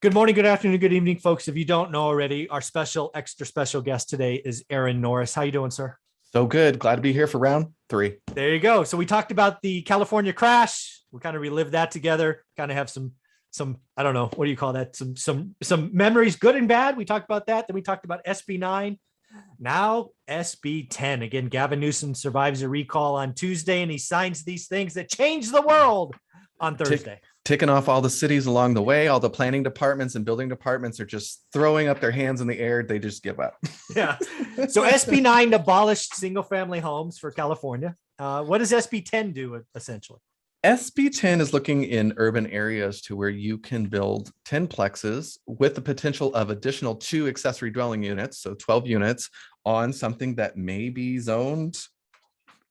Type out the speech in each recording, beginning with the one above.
Good morning, good afternoon, good evening, folks. If you don't know already, our extra special guest today is Aaron Norris. How you doing, sir? So good. Glad to be here for round three. There you go. So we talked about the California crash. We kind of relived that together. Kind of have some I don't know, what do you call that? Some memories, good and bad. We talked about that. Then we talked about SB9. Now SB10. Again, Gavin Newsom survives a recall on Tuesday, and he signs these things that change the world on Thursday. Ticking off all the cities along the way. All the planning departments and building departments are just throwing up their hands in the air. They just give up. Yeah. So SB9 abolished single family homes for California. What does SB10 do essentially? SB10 is looking in urban areas to where you can build 10 plexes with the potential of additional 2 accessory dwelling units, so 12 units on something that may be zoned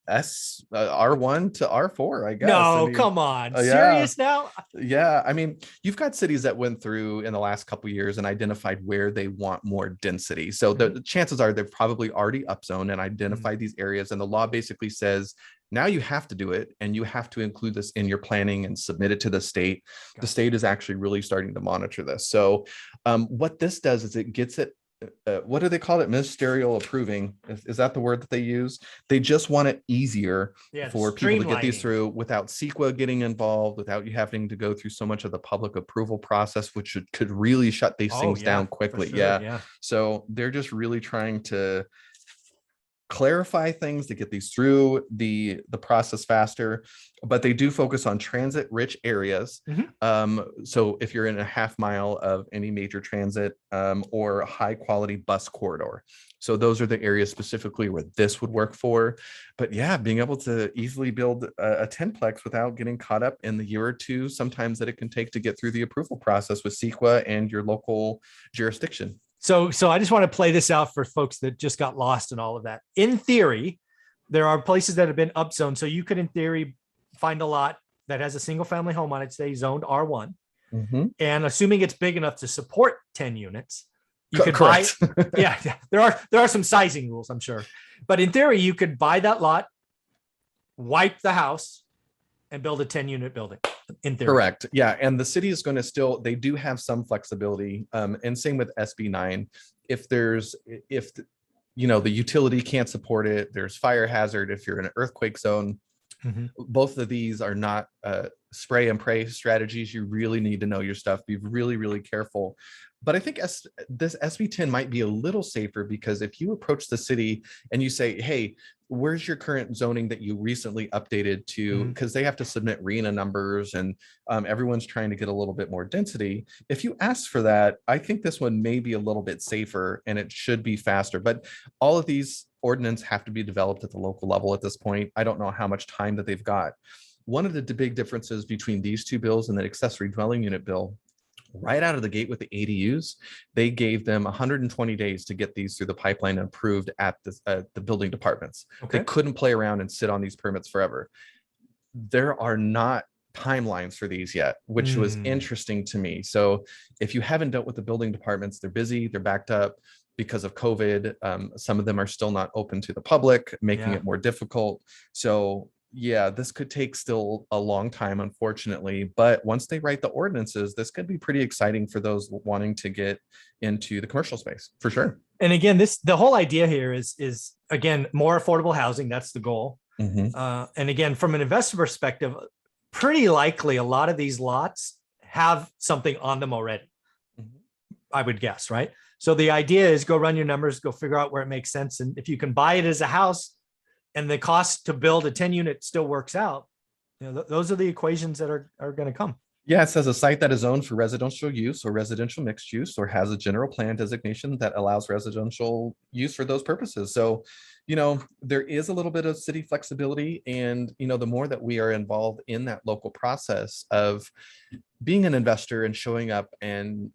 R1 to R4, I guess. No, come on. Serious now? Yeah. I mean, you've got cities that went through in the last couple of years and identified where they want more density. So the chances are they've probably already upzoned and identified these areas. And the law basically says, now you have to do it, and you have to include this in your planning and submit it to the state. The state is actually really starting to monitor this. So what this does is it gets it, what do they call it? Ministerial approving. Is that the word that they use? They just want it easier for people to get these through without CEQA getting involved, without you having to go through so much of the public approval process, which could really shut these things down quickly. Sure, so they're just really trying to clarify things to get these through the process faster, but they do focus on transit rich areas. So if you're in a half mile of any major transit or a high quality bus corridor, so those are the areas specifically where this would work for. But yeah, being able to easily build a 10-plex without getting caught up in the year or two sometimes that it can take to get through the approval process with CEQA and your local jurisdiction. So I just want to play this out for folks that just got lost in all of that. In theory, there are places that have been upzoned. So you could, in theory, find a lot that has a single family home on it, say zoned R1. And assuming it's big enough to support 10 units, you could buy. Yeah, there are some sizing rules, I'm sure. But in theory, you could buy that lot, wipe the house, and build a 10-unit building. In theory. Correct. Yeah. And the city is going to they do have some flexibility. And same with SB9. If the utility can't support it, there's fire hazard. If you're in an earthquake zone, both of these are not spray and pray strategies. You really need to know your stuff. Be really, really careful. But I think this SB10 might be a little safer, because if you approach the city and you say, hey, where's your current zoning that you recently updated to, because they have to submit RENA numbers and everyone's trying to get a little bit more density. If you ask for that, I think this one may be a little bit safer and it should be faster. But all of these ordinances have to be developed at the local level at this point. I don't know how much time that they've got. One of the big differences between these two bills and the accessory dwelling unit bill, right out of the gate with the ADUs, they gave them 120 days to get these through the pipeline and approved at the building departments. They couldn't play around and sit on these permits forever. There are not timelines for these yet, which was interesting to me. So if you haven't dealt with the building departments, they're busy, they're backed up because of COVID. Some of them are still not open to the public, making it more difficult. So yeah, this could take still a long time, unfortunately, but once they write the ordinances, this could be pretty exciting for those wanting to get into the commercial space, for sure. And again, the whole idea here is again, more affordable housing. That's the goal. And again, from an investor perspective, pretty likely a lot of these lots have something on them already, I would guess, right? So the idea is go run your numbers, go figure out where it makes sense. And if you can buy it as a house, and the cost to build a 10-unit still works out, those are the equations that are going to come. Yeah, it says a site that is owned for residential use or residential mixed use or has a general plan designation that allows residential use for those purposes. So, there is a little bit of city flexibility, and, the more that we are involved in that local process of being an investor and showing up and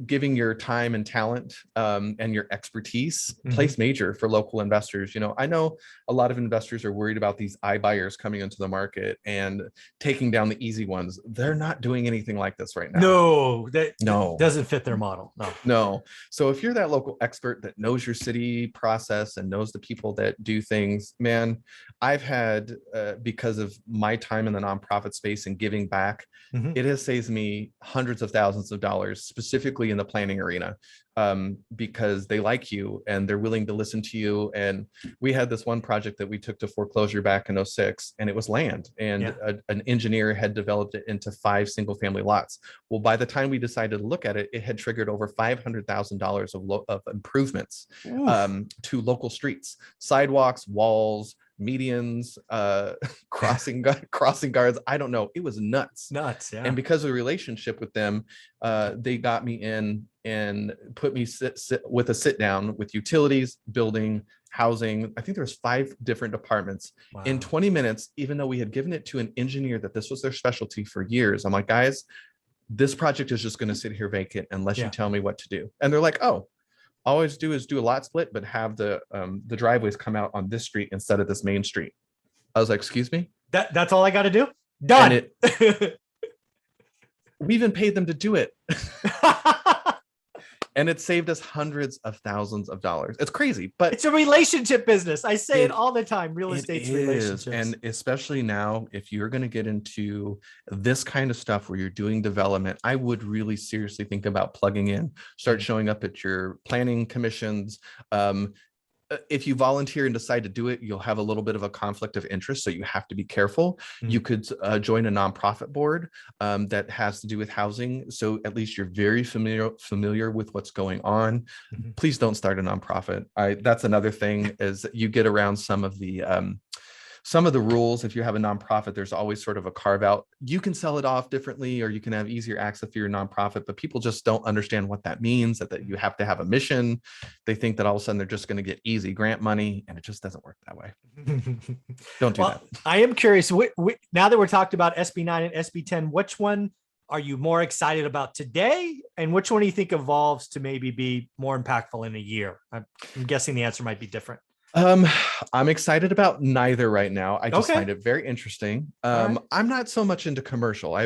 giving your time and talent and your expertise plays major for local investors. I know a lot of investors are worried about these iBuyers coming into the market and taking down the easy ones. They're not doing anything like this right now. No, that No. doesn't fit their model. No. So if you're that local expert that knows your city process and knows the people that do things, man, I've had, because of my time in the nonprofit space and giving back, it has saved me hundreds of thousands of dollars, specifically in the planning arena, because they like you and they're willing to listen to you. And we had this one project that we took to foreclosure back in 2006, and it was land, and an engineer had developed it into 5 single family lots. Well, by the time we decided to look at it, it had triggered over $500,000 of improvements to local streets, sidewalks, walls, medians, crossing guards. I don't know. It was nuts. Yeah. And because of the relationship with them, they got me in and put me with a sit down with utilities, building, housing. I think there was 5 different departments in 20 minutes, even though we had given it to an engineer that this was their specialty for years. I'm like, guys, this project is just going to sit here vacant unless you tell me what to do. And they're like, oh, always do is do a lot split, but have the driveways come out on this street instead of this main street. I was like, excuse me? That's all I got to do? Done. We even paid them to do it. And it saved us hundreds of thousands of dollars. It's crazy, but it's a relationship business. I say it all the time. Real estate's relationships. And especially now, if you're going to get into this kind of stuff where you're doing development, I would really seriously think about plugging in, start showing up at your planning commissions. If you volunteer and decide to do it, you'll have a little bit of a conflict of interest, so you have to be careful. You could join a nonprofit board that has to do with housing, so at least you're very familiar with what's going on. Please don't start a nonprofit. That's another thing, is you get around some of the rules. If you have a nonprofit, there's always sort of a carve out. You can sell it off differently, or you can have easier access to your nonprofit, but people just don't understand what that means, that you have to have a mission. They think that all of a sudden they're just going to get easy grant money, and it just doesn't work that way. Don't do that. I am curious, now that we're talking about SB9 and SB10, which one are you more excited about today? And which one do you think evolves to maybe be more impactful in a year? I'm guessing the answer might be different. I'm excited about neither right now. I just find it very interesting. I'm not so much into commercial.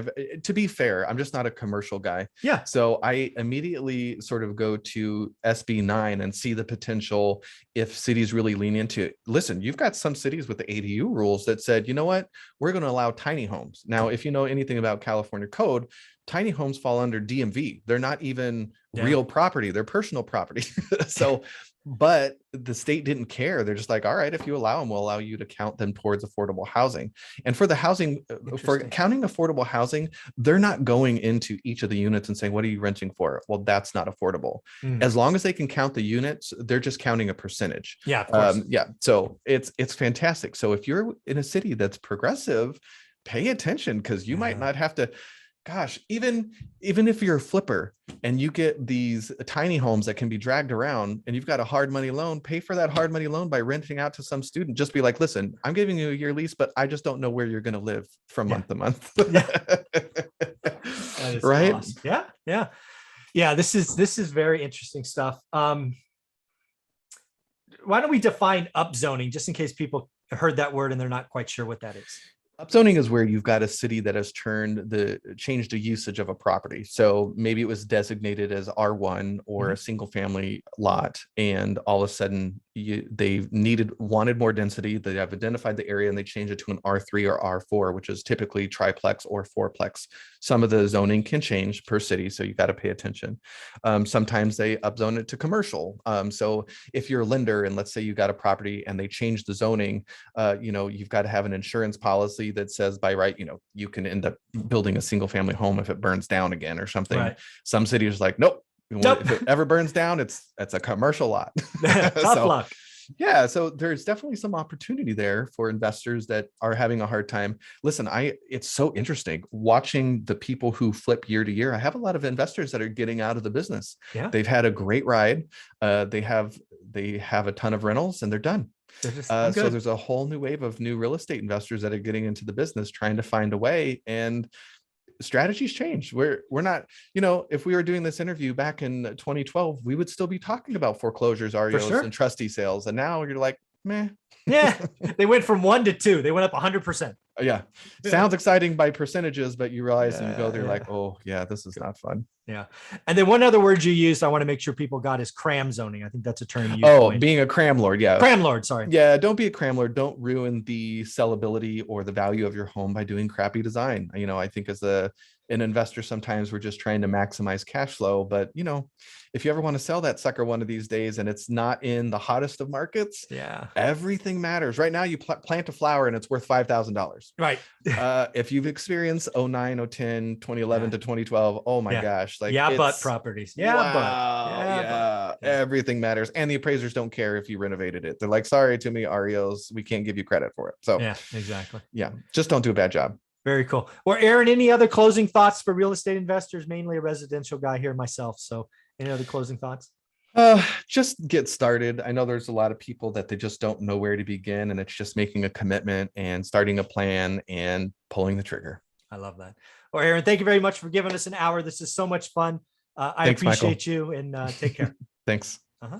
To be fair, I'm just not a commercial guy. Yeah. So I immediately sort of go to SB9 and see the potential if cities really lean into it. Listen, you've got some cities with the ADU rules that said, you know what, we're going to allow tiny homes. Now, if you know anything about California code, tiny homes fall under DMV. They're not even real property. They're personal property. So, but the state didn't care. They're just like, all right, if you allow them, we'll allow you to count them towards affordable housing. And for the housing, for counting affordable housing, they're not going into each of the units and saying, what are you renting for? Well, that's not affordable. As long as they can count the units, they're just counting a percentage. Yeah. Of course. So it's fantastic. So if you're in a city that's progressive, pay attention, because you might not have to. Gosh, even if you're a flipper and you get these tiny homes that can be dragged around and you've got a hard money loan, pay for that hard money loan by renting out to some student. Just be like, listen, I'm giving you a year lease, but I just don't know where you're going to live from month to month. Right? Awesome. Yeah. This is very interesting stuff. Why don't we define upzoning, just in case people heard that word and they're not quite sure what that is? Upzoning is where you've got a city that has changed the usage of a property. So maybe it was designated as R1 or a single family lot, and all of a sudden they wanted more density. They have identified the area and they changed it to an R3 or R4, which is typically triplex or fourplex. Some of the zoning can change per city, so you got to pay attention. Sometimes they upzone it to commercial. So if you're a lender and let's say you got a property and they change the zoning, you've got to have an insurance policy that says by right, you can end up building a single family home if it burns down again or something. Right. Some cities are like, nope. If it ever burns down, it's a commercial lot. Tough luck. Yeah, so there's definitely some opportunity there for investors that are having a hard time. Listen, it's so interesting watching the people who flip year to year. I have a lot of investors that are getting out of the business. Yeah. They've had a great ride. They have a ton of rentals and they're done. So there's a whole new wave of new real estate investors that are getting into the business, trying to find a way. And strategies change. We're not, you know, if we were doing this interview back in 2012, we would still be talking about foreclosures, REOs, sure. and trustee sales. And now you're like, meh. Yeah, they went from 1 to 2. They went up 100%. Yeah, sounds exciting by percentages, but you realize and you go there Yeah. like, oh yeah, this is not fun. Yeah. And then one other word you used, I want to make sure people got, is cram zoning. I think that's a term you Oh, coined. being a cram lord. Yeah. Cram lord, sorry. Yeah, don't be a cram lord. Don't ruin the sellability or the value of your home by doing crappy design. You know, I think as an investor, sometimes we're just trying to maximize cash flow. But, you know, if you ever want to sell that sucker one of these days and it's not in the hottest of markets, yeah, everything matters. Right now, you plant a flower and it's worth $5,000. Right. If you've experienced 09, 010, 2011 to 2012, oh my gosh. Like, but properties. Yeah, wow, but everything matters. And the appraisers don't care if you renovated it. They're like, sorry, too many REOs. We can't give you credit for it. So yeah, exactly. Yeah, just don't do a bad job. Very cool. Well, Aaron, any other closing thoughts for real estate investors? Mainly a residential guy here myself. So any other closing thoughts? Just get started. I know there's a lot of people that they just don't know where to begin, and it's just making a commitment and starting a plan and pulling the trigger. I love that. Well, Aaron, thank you very much for giving us an hour. This is so much fun. I Thanks, appreciate Michael. you, and take care. Thanks. Uh-huh.